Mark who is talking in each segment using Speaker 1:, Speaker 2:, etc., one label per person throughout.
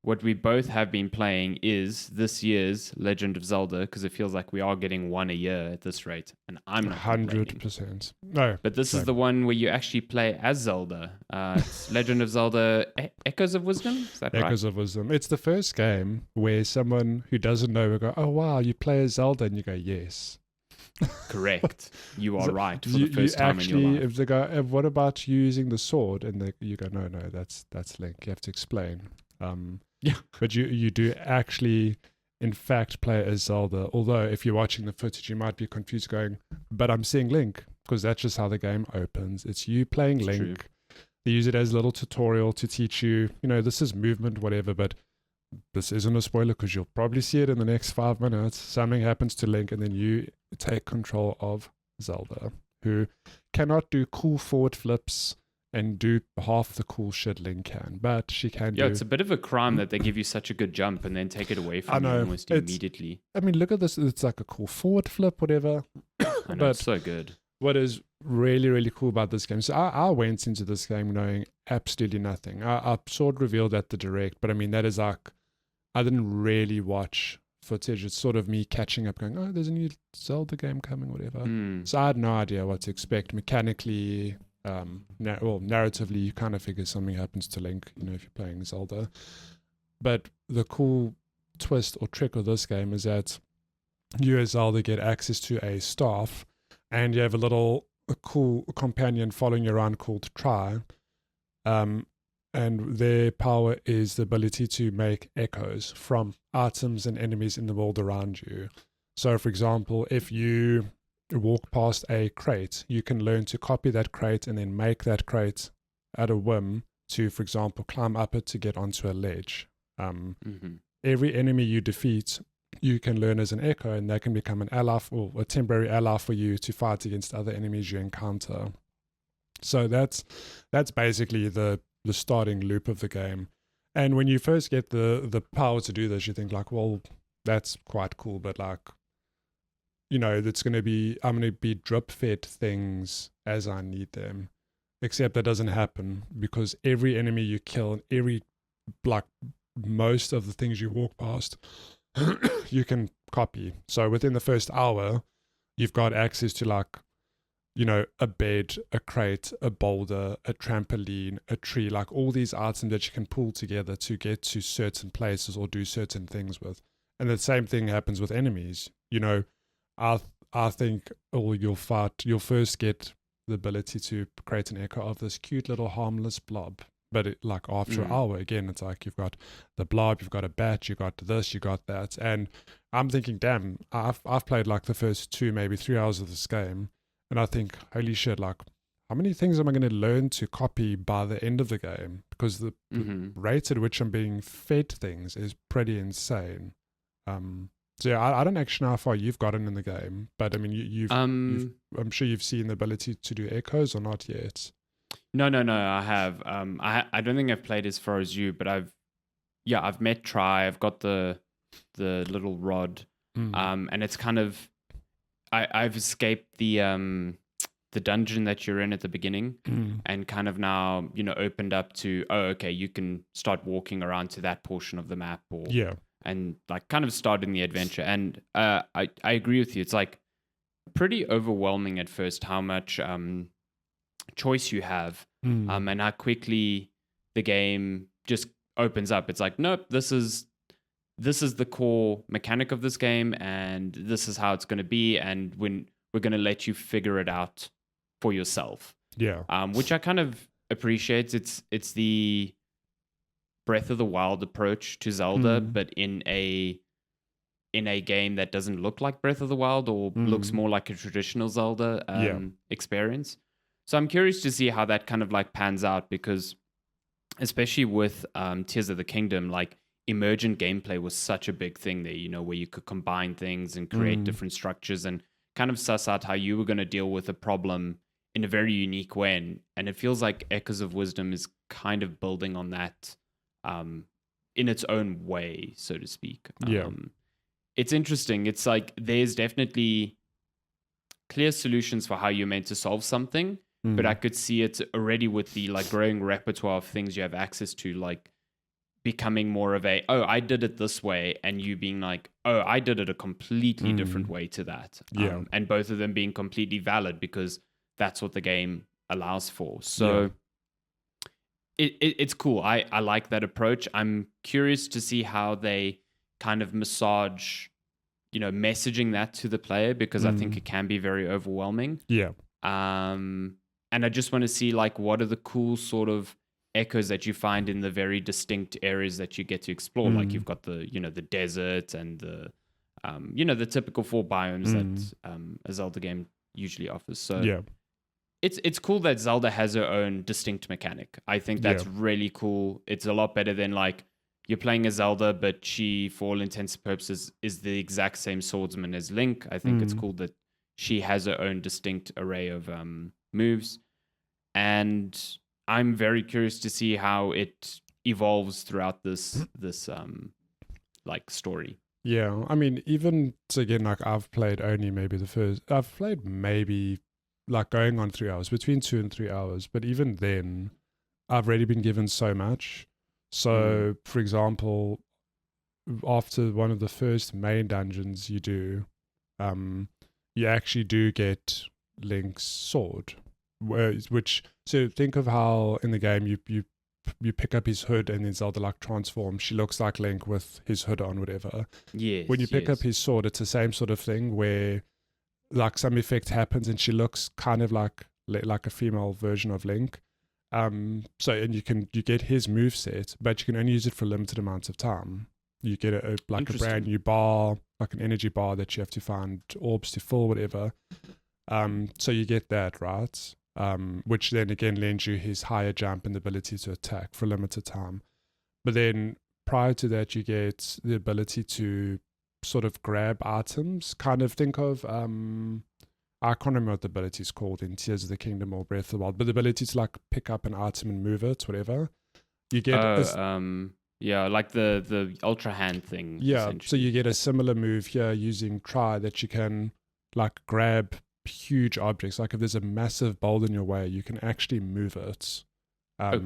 Speaker 1: what we both have been playing is this year's Legend of Zelda, because it feels like we are getting one a year at this rate, and I'm not complaining.
Speaker 2: 100%. No,
Speaker 1: But this is the one where you actually play as Zelda. It's Legend of Zelda Echoes of Wisdom? Is that right?
Speaker 2: Echoes of Wisdom. It's the first game where someone who doesn't know will go, oh, wow, you play as Zelda, and you go, yes.
Speaker 1: Correct. You are right for the first time in your life.
Speaker 2: If they go, what about using the sword? And you go, no, that's Link. You have to explain.
Speaker 1: Yeah.
Speaker 2: But you do actually, in fact, play as Zelda. Although if you're watching the footage, you might be confused going, but I'm seeing Link, because that's just how the game opens. It's you playing Link.
Speaker 1: True.
Speaker 2: They use it as a little tutorial to teach you, this is movement, whatever, but this isn't a spoiler because you'll probably see it in the next 5 minutes. Something happens to Link and then you take control of Zelda, who cannot do cool forward flips and do half the cool shit Link can, but she can do.
Speaker 1: Yeah, it's a bit of a crime that they give you such a good jump and then take it away from you almost immediately.
Speaker 2: I mean, look at this. It's like a cool forward flip, whatever.
Speaker 1: I know, it's so good.
Speaker 2: What is really, really cool about this game, so I went into this game knowing absolutely nothing. I saw it revealed at the Direct, but I mean, that is like, I didn't really watch footage. It's sort of me catching up going, oh, there's a new Zelda game coming, whatever. So I had no idea what to expect. Mechanically, narratively, you kind of figure something happens to Link, if you're playing Zelda. But the cool twist or trick of this game is that you as Zelda get access to a staff, and you have a cool companion following you around called Try. And their power is the ability to make echoes from items and enemies in the world around you. So, for example, if you walk past a crate, you can learn to copy that crate and then make that crate at a whim to, for example, climb up it to get onto a ledge. Every enemy you defeat, you can learn as an echo, and that can become an ally or a temporary ally for you to fight against other enemies you encounter. So that's basically the starting loop of the game. And when you first get the power to do this, you think like, well, that's quite cool, but like, I'm going to be drip fed things as I need them. Except that doesn't happen, because every enemy you kill, most of the things you walk past, you can copy. So within the first hour, you've got access to a bed, a crate, a boulder, a trampoline, a tree, like all these items that you can pull together to get to certain places or do certain things with. And the same thing happens with enemies. I think you'll first get the ability to create an echo of this cute little harmless blob. But after an hour, again, it's like you've got the blob, you've got a bat, you got this, you got that. And I'm thinking, damn, I've played like the first 2, maybe 3 hours of this game. And I think, holy shit, like, how many things am I going to learn to copy by the end of the game? Because the rate at which I'm being fed things is pretty insane. So yeah, I don't actually know how far you've gotten in the game, but I mean, I'm sure you've seen the ability to do echoes or not yet.
Speaker 1: No, I have. I don't think I've played as far as you, but I've met Try. I've got the little rod, and it's kind of, I've escaped the dungeon that you're in at the beginning, and kind of now opened up to, oh, okay, you can start walking around to that portion of the map, and like kind of starting the adventure. And I agree with you. It's like pretty overwhelming at first how much choice you have, and how quickly the game just opens up. It's like, nope, this is the core mechanic of this game, and this is how it's going to be, and when we're going to let you figure it out for yourself. Which I kind of appreciate. It's the Breath of the Wild approach to Zelda, but in a game that doesn't look like Breath of the Wild, or looks more like a traditional Zelda experience. So I'm curious to see how that kind of like pans out, because especially with Tears of the Kingdom, like emergent gameplay was such a big thing there, where you could combine things and create different structures and kind of suss out how you were going to deal with a problem in a very unique way. And it feels like Echoes of Wisdom is kind of building on that in its own way, so to speak. It's interesting. It's like there's definitely clear solutions for how you're meant to solve something, but I could see it already with the like growing repertoire of things you have access to, like becoming more of a, oh, I did it this way, and you being like, oh, I did it a completely different way to that.
Speaker 2: Yeah.
Speaker 1: And both of them being completely valid because that's what the game allows for. So it's cool. I like that approach. I'm curious to see how they kind of massage, messaging that to the player, because I think it can be very overwhelming.
Speaker 2: Yeah.
Speaker 1: And I just want to see, like, what are the cool sort of echoes that you find in the very distinct areas that you get to explore. Like you've got the, the desert and the, the typical 4 biomes that a Zelda game usually offers. So
Speaker 2: yeah.
Speaker 1: It's cool that Zelda has her own distinct mechanic. I think that's really cool. It's a lot better than like you're playing a Zelda, but she, for all intents and purposes, is the exact same swordsman as Link. I think it's cool that she has her own distinct array of moves. And I'm very curious to see how it evolves throughout this like story.
Speaker 2: Yeah, I mean, even so again, like I've played only maybe I've played maybe like going on 3 hours, between 2 and 3 hours. But even then, I've already been given so much. So, for example, after one of the first main dungeons you do, you actually do get Link's sword. So think of how in the game you pick up his hood and then Zelda like transforms. She looks like Link with his hood on, whatever.
Speaker 1: Yes.
Speaker 2: When you pick up his sword, it's the same sort of thing where like some effect happens and she looks kind of like a female version of Link. So and you get his moveset, but you can only use it for limited amounts of time. You get a brand new bar, like an energy bar that you have to find orbs to fill, whatever. So you get that, right? Which then again lends you his higher jump and the ability to attack for a limited time. But then prior to that, you get the ability to sort of grab items. Kind of think of, I can't remember what the ability is called in Tears of the Kingdom or Breath of the Wild, but the ability to like pick up an item and move it, whatever. You get
Speaker 1: like the ultra hand thing.
Speaker 2: Yeah, so you get a similar move here using Try that you can like grab huge objects. Like if there's a massive boulder in your way, you can actually move it.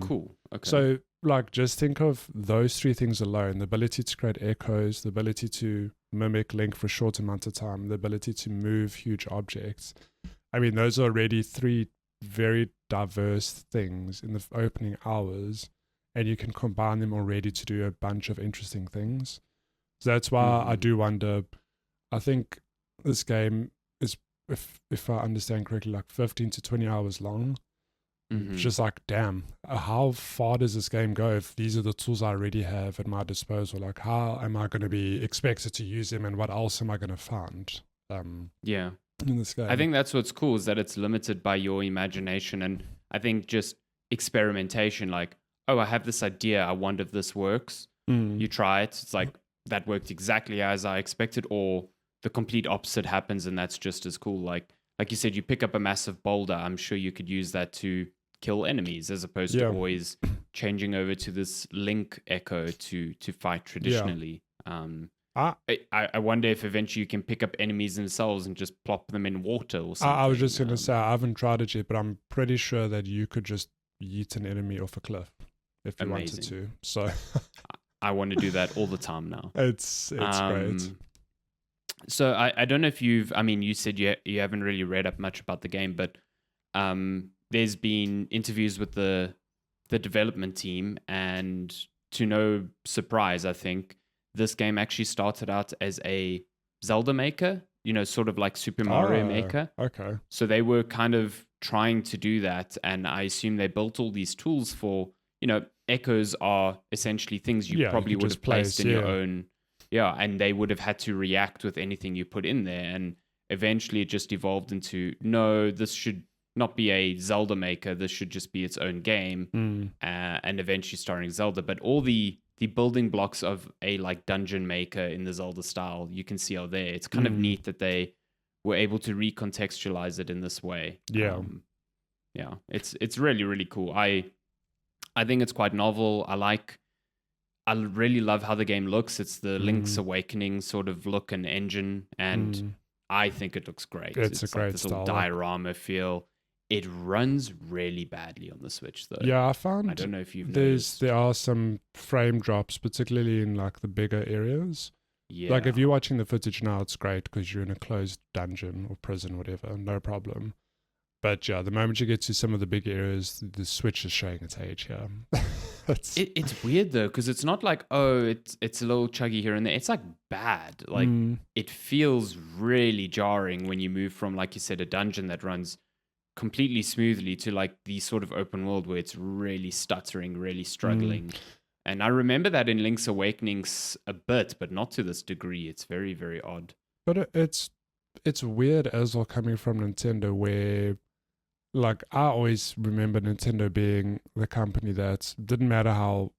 Speaker 1: Cool. Okay.
Speaker 2: So like just think of those 3 things alone: the ability to create echoes, the ability to mimic Link for a short amount of time, the ability to move huge objects. I mean, those are already 3 very diverse things in the opening hours, and you can combine them already to do a bunch of interesting things. So that's why I do wonder, I think this game is, if I understand correctly, like 15 to 20 hours long. It's just like, damn, how far does this game go if these are the tools I already have at my disposal? Like, how am I going to be expected to use them, and what else am I going to find in this game?
Speaker 1: I think that's what's cool, is that it's limited by your imagination, and I think just experimentation. Like, oh, I have this idea, I wonder if this works. You try it, it's like, that worked exactly as I expected, or the complete opposite happens, and that's just as cool. Like you said, you pick up a massive boulder, I'm sure you could use that to kill enemies, as opposed to always changing over to this Link echo to fight traditionally. I wonder if eventually you can pick up enemies themselves and just plop them in water or something.
Speaker 2: I was just going to say, I haven't tried it yet, but I'm pretty sure that you could just yeet an enemy off a cliff if you wanted to. So
Speaker 1: I want to do that all the time now.
Speaker 2: It's great.
Speaker 1: So I don't know if you said you haven't really read up much about the game, but there's been interviews with the development team, and to no surprise, I think this game actually started out as a Zelda maker, sort of like Super Mario Maker.
Speaker 2: Okay.
Speaker 1: So they were kind of trying to do that, and I assume they built all these tools for, echoes are essentially things you probably would have placed in your own. Yeah, and they would have had to react with anything you put in there. And eventually it just evolved into, no, this should not be a Zelda maker. This should just be its own game. And eventually starring Zelda. But all the building blocks of a like dungeon maker in the Zelda style, you can see are there. It's kind of neat that they were able to recontextualize it in this way.
Speaker 2: Yeah.
Speaker 1: It's really, really cool. I think it's quite novel. I really love how the game looks. It's the Link's Awakening sort of look and engine, and I think it looks great.
Speaker 2: It's a great
Speaker 1: like this little diorama feel. it runs really badly on the Switch, though.
Speaker 2: Yeah, I
Speaker 1: I
Speaker 2: found
Speaker 1: don't know if you've noticed.
Speaker 2: there are some frame drops, particularly in like the bigger areas.
Speaker 1: Yeah.
Speaker 2: Like if you're watching the footage now, it's great because you're in a closed dungeon or prison, whatever, no problem. But yeah, the moment you get to some of the big areas, the Switch is showing its age here.
Speaker 1: It's weird though, because it's not like, oh, it's a little chuggy here and there. It's like bad. Like it feels really jarring when you move from, like you said, a dungeon that runs completely smoothly to like the sort of open world where it's really stuttering, really struggling. And I remember that in Link's Awakenings a bit, but not to this degree. It's very, very odd.
Speaker 2: But it's weird as well coming from Nintendo, where like I always remember Nintendo being the company that didn't matter how,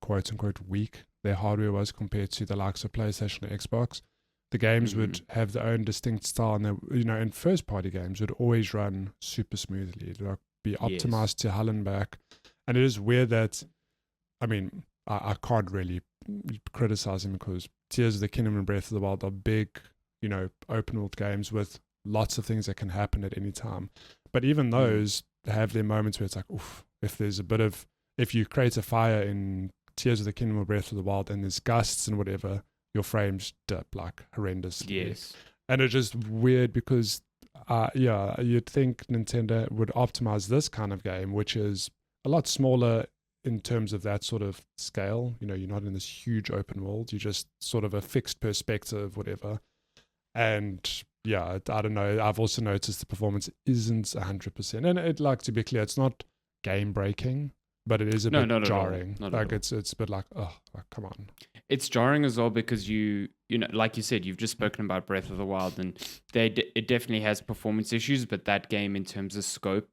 Speaker 2: quote unquote weak their hardware was compared to the likes of PlayStation or Xbox. The games would have their own distinct style, and they, and first party games would always run super smoothly. Like be optimized to hell and back. And it is weird that, I mean, I can't really criticize him because Tears of the Kingdom and Breath of the Wild are big, open world games with lots of things that can happen at any time. But even those have their moments where it's like, oof, if you create a fire in Tears of the Kingdom or Breath of the Wild and there's gusts and whatever, your frames dip like horrendously.
Speaker 1: Yes.
Speaker 2: And it's just weird because, you'd think Nintendo would optimize this kind of game, which is a lot smaller in terms of that sort of scale. You're not in this huge open world. You're just sort of a fixed perspective, whatever. And yeah, I don't know. I've also noticed the performance isn't 100%. And to be clear, it's not game breaking, but it is a bit jarring. It's a bit like, oh, come on.
Speaker 1: It's jarring as well because like you said, you've just spoken about Breath of the Wild, and it definitely has performance issues, but that game in terms of scope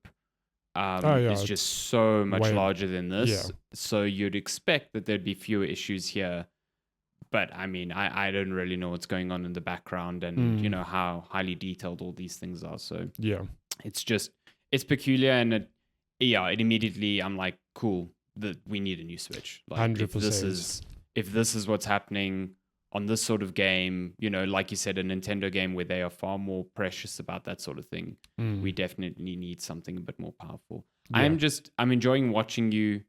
Speaker 1: is just so much larger than this.
Speaker 2: Yeah.
Speaker 1: So you'd expect that there'd be fewer issues here. But I mean, I don't really know what's going on in the background and, how highly detailed all these things are. So
Speaker 2: yeah,
Speaker 1: it's peculiar. And it immediately, I'm like, cool, we need a new Switch. Like
Speaker 2: 100%.
Speaker 1: If this is what's happening on this sort of game, like you said, a Nintendo game where they are far more precious about that sort of thing, we definitely need something a bit more powerful. Yeah. I'm enjoying watching you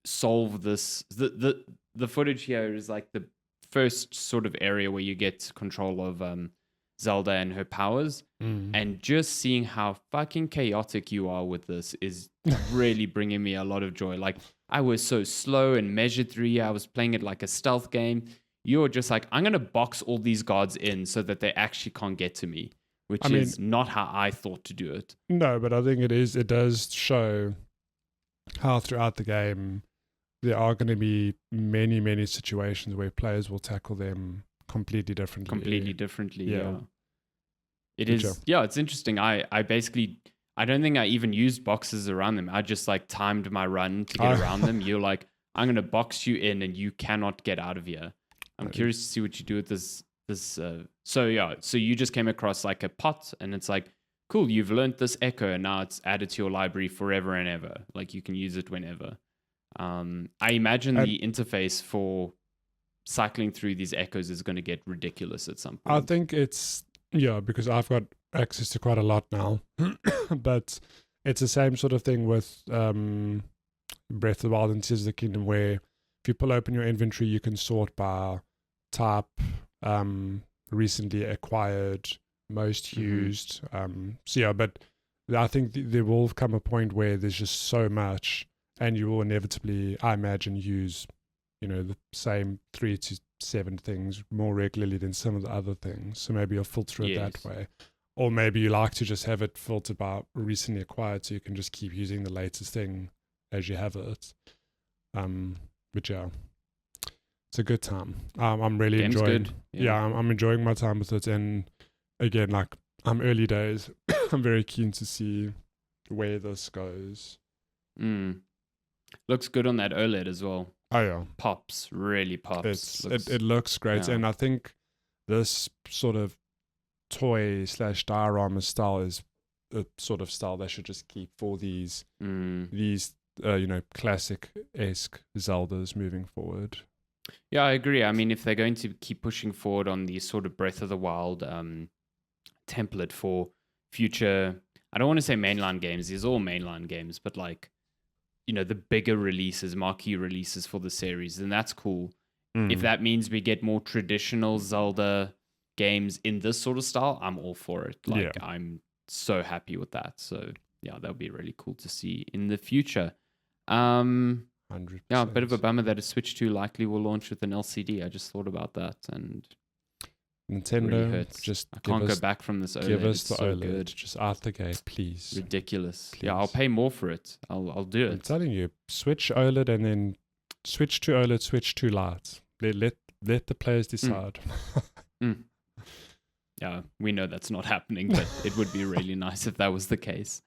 Speaker 1: solve this. The footage here is like the first sort of area where you get control of Zelda and her powers, and just seeing how fucking chaotic you are with this is really bringing me a lot of joy. Like, I was so slow and measured through here. I was playing it like a stealth game. You're just like, I'm gonna box all these gods in so that they actually can't get to me, which is not how I thought to do it.
Speaker 2: No, but I think it does show how throughout the game there are going to be many, many situations where players will tackle them completely differently.
Speaker 1: Yeah. It is. Yeah, it's interesting. I don't think I even used boxes around them. I just like timed my run to get around them. You're like, I'm going to box you in and you cannot get out of here. I'm curious to see what you do with this. So you just came across like a pot and it's like, cool, you've learned this echo and now it's added to your library forever and ever. Like you can use it whenever. I imagine the interface for cycling through these echoes is going to get ridiculous at some point.
Speaker 2: I think it's, because I've got access to quite a lot now, but it's the same sort of thing with Breath of the Wild and Tears of the Kingdom, where if you pull open your inventory, you can sort by type, recently acquired, most used. But I think there will come a point where there's just so much, and you will inevitably, I imagine, use, the same 3 to 7 things more regularly than some of the other things. So maybe you'll filter it that way. Or maybe you like to just have it filtered by recently acquired, so you can just keep using the latest thing as you have it. But yeah, it's a good time. I'm really
Speaker 1: Game's
Speaker 2: enjoying.
Speaker 1: Good.
Speaker 2: I'm enjoying my time with it. And again, like, I'm early days. I'm very keen to see where this goes.
Speaker 1: Looks good on that OLED as well.
Speaker 2: Oh yeah,
Speaker 1: really pops.
Speaker 2: It looks great, and I think this sort of toy / diorama style is a sort of style they should just keep for these classic-esque Zeldas moving forward.
Speaker 1: Yeah, I agree. I mean, if they're going to keep pushing forward on the sort of Breath of the Wild template for future I don't want to say mainline games. These are all mainline games, but like, the bigger releases, marquee releases for the series, then that's cool. If that means we get more traditional Zelda games in this sort of style, I'm all for it. Like, I'm so happy with that. So yeah, that'll be really cool to see in the future.
Speaker 2: 100%.
Speaker 1: Yeah, a bit of a bummer that a Switch 2 likely will launch with an LCD. I just thought about that, and
Speaker 2: Nintendo,
Speaker 1: really hurts.
Speaker 2: just
Speaker 1: I can't go back from this OLED.
Speaker 2: Give us
Speaker 1: it's
Speaker 2: the
Speaker 1: so
Speaker 2: OLED,
Speaker 1: good.
Speaker 2: just out the gate, please.
Speaker 1: Ridiculous.
Speaker 2: Please.
Speaker 1: Yeah, I'll pay more for it. I'll do it.
Speaker 2: I'm telling you, switch OLED and then switch to OLED, switch to light. Let the players decide.
Speaker 1: Yeah, we know that's not happening, but it would be really nice if that was the case.